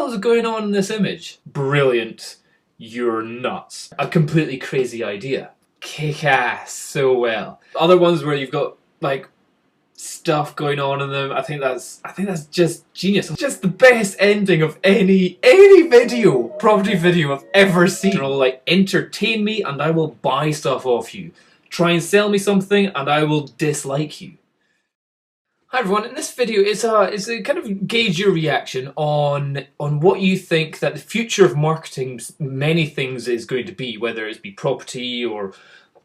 hell is going on in this image? Brilliant. You're nuts. A completely crazy idea. Kick ass so well. Other ones where you've got like stuff going on in them, I think that's just genius. Just the best ending of any video, property video I've ever seen. It'll like entertain me and I will buy stuff off you. Try and sell me something and I will dislike you. Hi everyone, in this video it's a kind of gauge your reaction on what you think that the future of marketing many things is going to be, whether it's be property or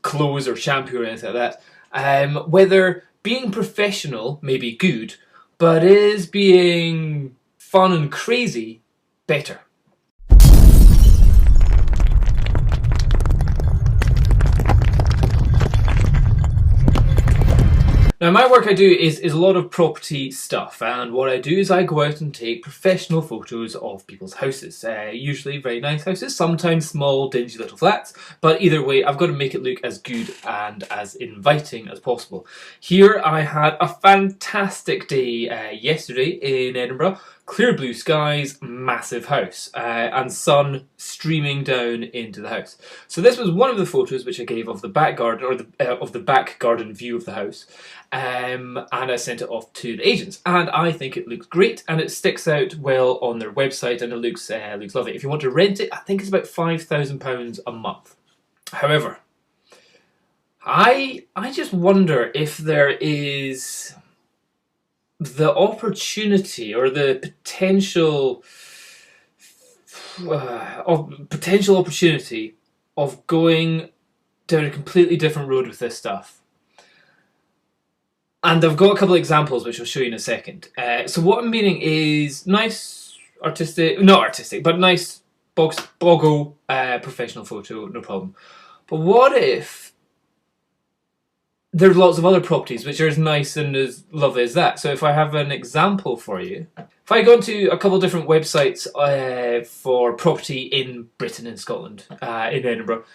clothes or shampoo or anything like that. Whether being professional may be good, but is being fun and crazy better? Now my work I do is a lot of property stuff, and what I do is I go out and take professional photos of people's houses. Usually very nice houses, sometimes small dingy little flats, but either way I've got to make it look as good and as inviting as possible. Here I had a fantastic day yesterday in Edinburgh. Clear blue skies, massive house, and sun streaming down into the house. So this was one of the photos which I gave of the back garden, or of the back garden view of the house, and I sent it off to the agents. And I think it looks great, and it sticks out well on their website, and it looks lovely. If you want to rent it, I think it's about £5,000 a month. However, I just wonder if there is the opportunity or the potential opportunity of going down a completely different road with this stuff. And I've got a couple of examples which I'll show you in a second. So what I'm meaning is nice artistic, not artistic, but nice boggle professional photo, no problem. But what if there's lots of other properties which are as nice and as lovely as that? So if I have an example for you, if I go onto a couple of different websites for property in Britain and Scotland, in Edinburgh,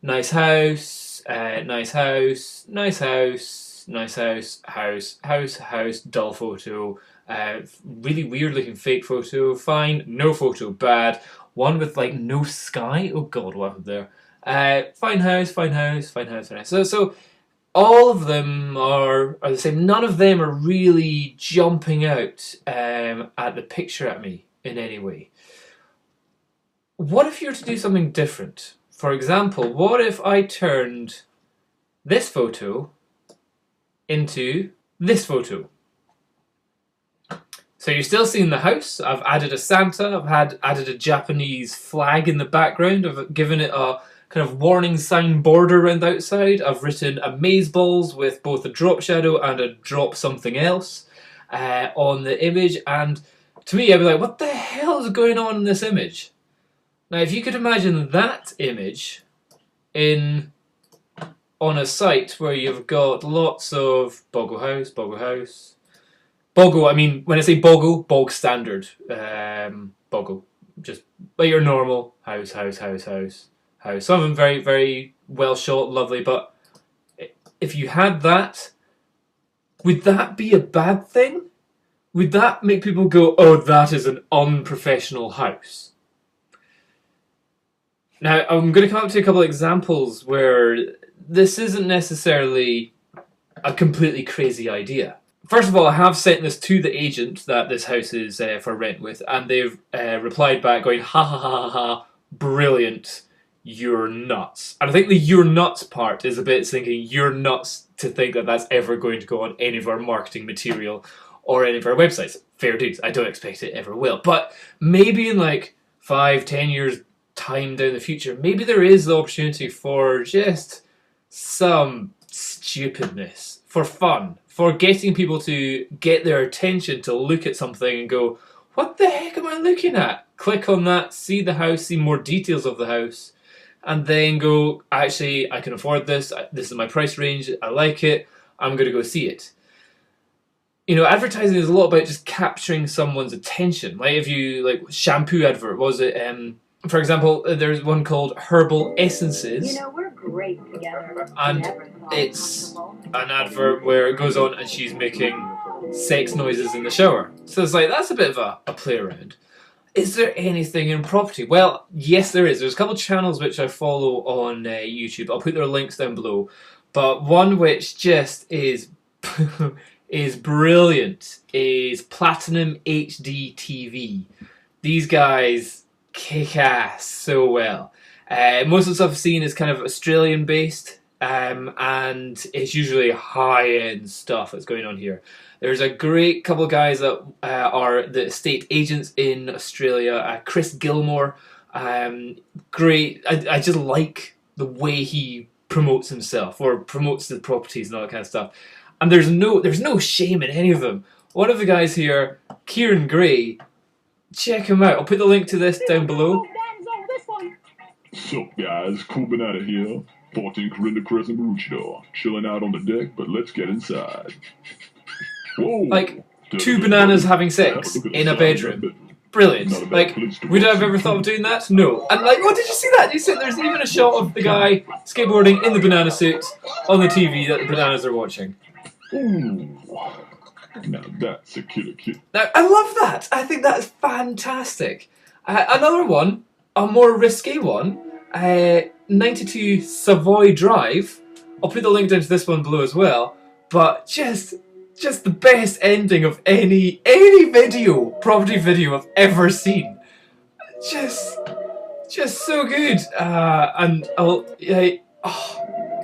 nice house, nice house, nice house, nice house, dull photo, really weird looking fake photo, fine, no photo, bad, one with like no sky, oh god, what happened there, fine house, fine house, fine house, fine house. So all of them are the same. None of them are really jumping out at the picture at me in any way. What if you were to do something different? For example, what if I turned this photo into this photo? So you're still seeing the house. I've added a Santa. I've added a Japanese flag in the background. I've given it a kind of warning sign border around the outside. I've written amazeballs with both a drop shadow and a drop something else on the image. And to me, I'd be like, what the hell is going on in this image? Now, if you could imagine that image on a site where you've got lots of boggle, I mean, when I say boggle, bog standard, boggle, just like your normal house. Some of them very, very well shot, lovely, but if you had that, would that be a bad thing? Would that make people go, oh, that is an unprofessional house? Now, I'm going to come up to a couple of examples where this isn't necessarily a completely crazy idea. First of all, I have sent this to the agent that this house is for rent with, and they've replied back going, ha ha ha ha ha, brilliant. You're nuts. And I think the you're nuts part is a bit thinking you're nuts to think that that's ever going to go on any of our marketing material or any of our websites. Fair dues, I don't expect it ever will. But maybe in like 5-10 years time down the future, maybe there is the opportunity for just some stupidness, for fun, for getting people to get their attention to look at something and go, what the heck am I looking at? Click on that, see the house, see more details of the house, and then go, actually, I can afford this, this is my price range, I like it, I'm going to go see it. You know, advertising is a lot about just capturing someone's attention. Like if you, like, shampoo advert, was it, for example, there's one called Herbal Essences. You know, we're great together. And it's an advert where it goes on and she's making sex noises in the shower. So it's like, that's a bit of a play around. is there anything in property? Well, yes, there is. There's a couple of channels which I follow on YouTube. I'll put their links down below. But one which just is is brilliant is Platinum HD TV. These guys kick ass so well. Most of the stuff I've seen is kind of Australian based, and it's usually high end stuff that's going on here. There's a great couple of guys that are the estate agents in Australia. Chris Gilmour, great. I just like the way he promotes himself or promotes the properties and all that kind of stuff. And there's no shame in any of them. One of the guys here, Kieran Gray, check him out. I'll put the link to this down below. Sup guys, Cool Banana here. 14 Corinda Crescent Maroochydore. Chilling out on the deck, but let's get inside. Whoa! Like, two bananas having sex in a bedroom. Brilliant. Like, would I have ever thought of doing that? No. And like, oh, did you see that? Did you see there's even a shot of the guy skateboarding in the banana suit on the TV that the bananas are watching. Ooh. Now that's a killer kid. Now, I love that. I think that's fantastic. Another one, a more risque one, 92 Savoy Drive. I'll put the link down to this one below as well. But just the best ending of any video, property video I've ever seen. Just so good. And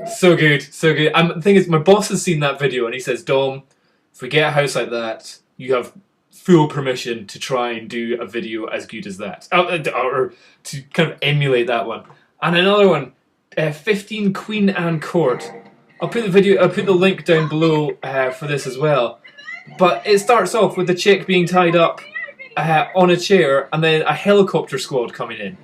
so good, so good. The thing is, my boss has seen that video and he says, Dom, if we get a house like that, you have full permission to try and do a video as good as that, or to kind of emulate that one. And another one, 15 Queen Anne Court. I'll put the link down below for this as well. But it starts off with the chick being tied up on a chair and then a helicopter squad coming in.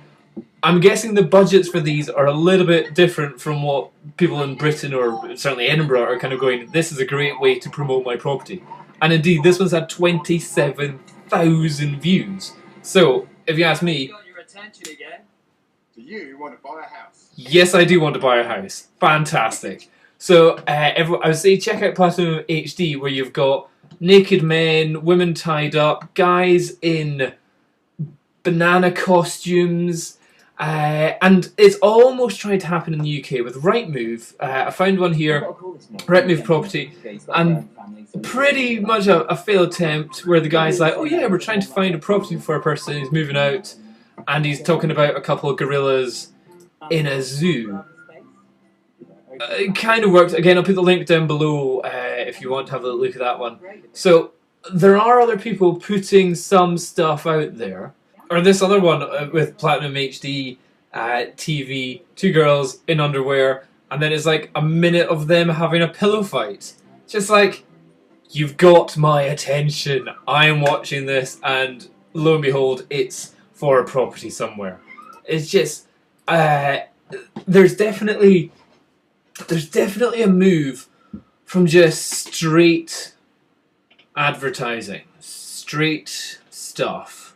I'm guessing the budgets for these are a little bit different from what people in Britain or certainly Edinburgh are kind of going, this is a great way to promote my property. And indeed, this one's had 27,000 views. So, if you ask me... Got your attention again. Do you want to buy a house? Yes, I do want to buy a house. Fantastic. So, I would say check out Platinum HD, where you've got naked men, women tied up, guys in banana costumes, and it's almost tried to happen in the UK with Rightmove. I found one here, Rightmove property, and pretty much a failed attempt where the guy's like, oh yeah, we're trying to find a property for a person who's moving out, and he's talking about a couple of gorillas in a zoo. It kind of worked. Again, I'll put the link down below if you want to have a look at that one. So there are other people putting some stuff out there. Or this other one with Platinum HD TV, two girls in underwear, and then it's like a minute of them having a pillow fight. Just like, you've got my attention. I am watching this, and lo and behold, it's for a property somewhere. It's just, there's definitely a move from just straight advertising, straight stuff,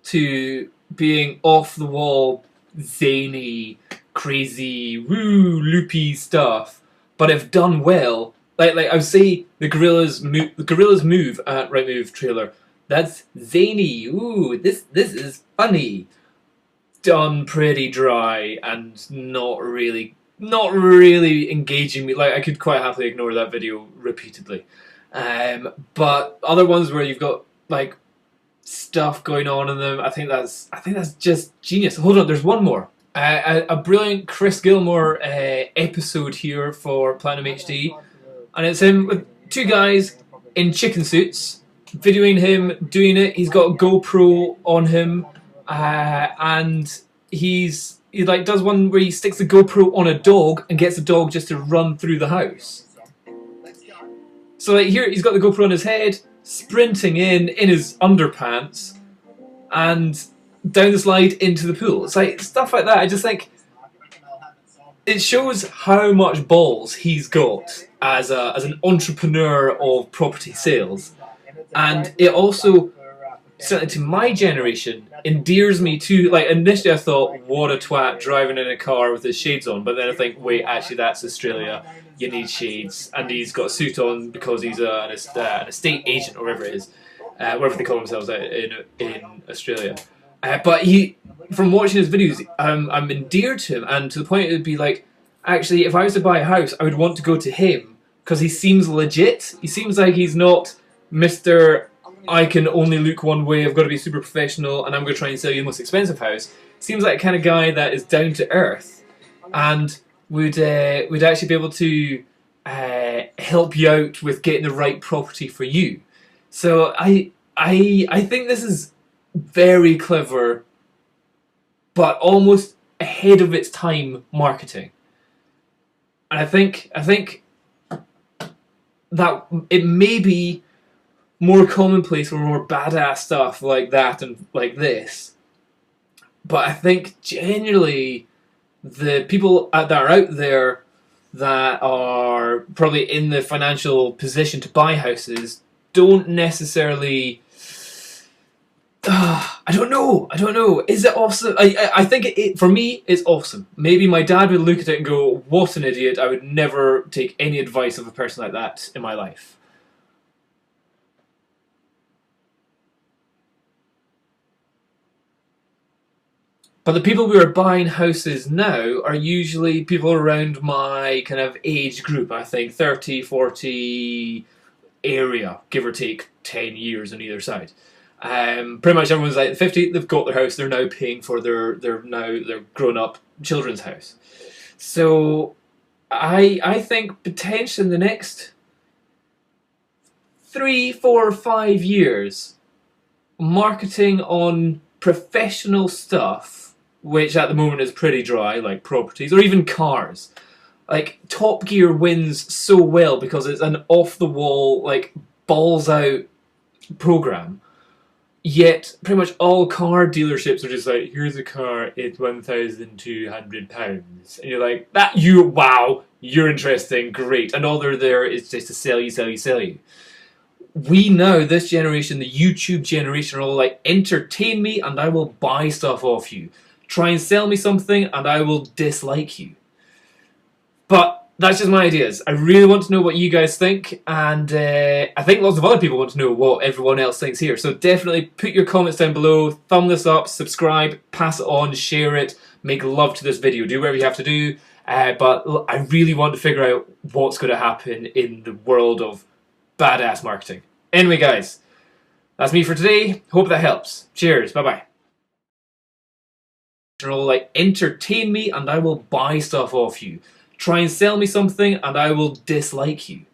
to being off the wall, zany, crazy, woo, loopy stuff. But if done well, like I would say, the gorillas move at Rightmove trailer. That's zany. Ooh, this is funny. Done pretty dry and not really engaging me. Like, I could quite happily ignore that video repeatedly. But other ones where you've got like stuff going on in them, I think that's just genius. Hold on, there's one more. A brilliant Chris Gilmour episode here for Platinum HD, and it's him with two guys in chicken suits, videoing him doing it. He's got a GoPro on him, and he like does one where he sticks the GoPro on a dog and gets the dog just to run through the house. So like here, he's got the GoPro on his head, sprinting in his underpants, and down the slide into the pool. It's like stuff like that. I just think it shows how much balls he's got as an entrepreneur of property sales, and it also, certainly to my generation, endears me to, like, initially I thought, what a twat driving in a car with his shades on, but then I think, wait, actually that's Australia, you need shades, and he's got a suit on because he's an estate agent or whatever it is, whatever they call themselves out in Australia. But from watching his videos, I'm endeared to him, and to the point it would be like, actually, if I was to buy a house, I would want to go to him because he seems legit. He seems like he's not Mr. I can only look one way, I've got to be super professional, and I'm going to try and sell you the most expensive house. Seems like the kind of guy that is down to earth and would actually be able to help you out with getting the right property for you. So I think this is very clever, but almost ahead of its time marketing. And I think that it may be more commonplace or more badass stuff like that and like this. But I think generally the people that are out there that are probably in the financial position to buy houses don't necessarily... I don't know. Is it awesome? I think for me, it's awesome. Maybe my dad would look at it and go, what an idiot. I would never take any advice of a person like that in my life. But the people who are buying houses now are usually people around my kind of age group, I think, 30, 40 area, give or take 10 years on either side. Pretty much everyone's like 50, they've got their house, they're now paying for their grown-up children's house. So I think potentially in the next 3, 4, 5 years, marketing on professional stuff, which at the moment is pretty dry, like properties, or even cars. Like, Top Gear wins so well because it's an off-the-wall, like, balls-out program. Yet, pretty much all car dealerships are just like, here's a car, it's £1,200. And you're like, wow, you're interesting, great. And all they're there is just to sell you. We now, this generation, the YouTube generation, are all like, entertain me and I will buy stuff off you. Try and sell me something and I will dislike you. But that's just my ideas. I really want to know what you guys think, and I think lots of other people want to know what everyone else thinks here. So definitely put your comments down below, thumb this up, subscribe, pass it on, share it, make love to this video. Do whatever you have to do, but I really want to figure out what's going to happen in the world of badass marketing. Anyway guys, that's me for today. Hope that helps. Cheers, bye-bye. Like, entertain me and I will buy stuff off you. Try and sell me something and I will dislike you.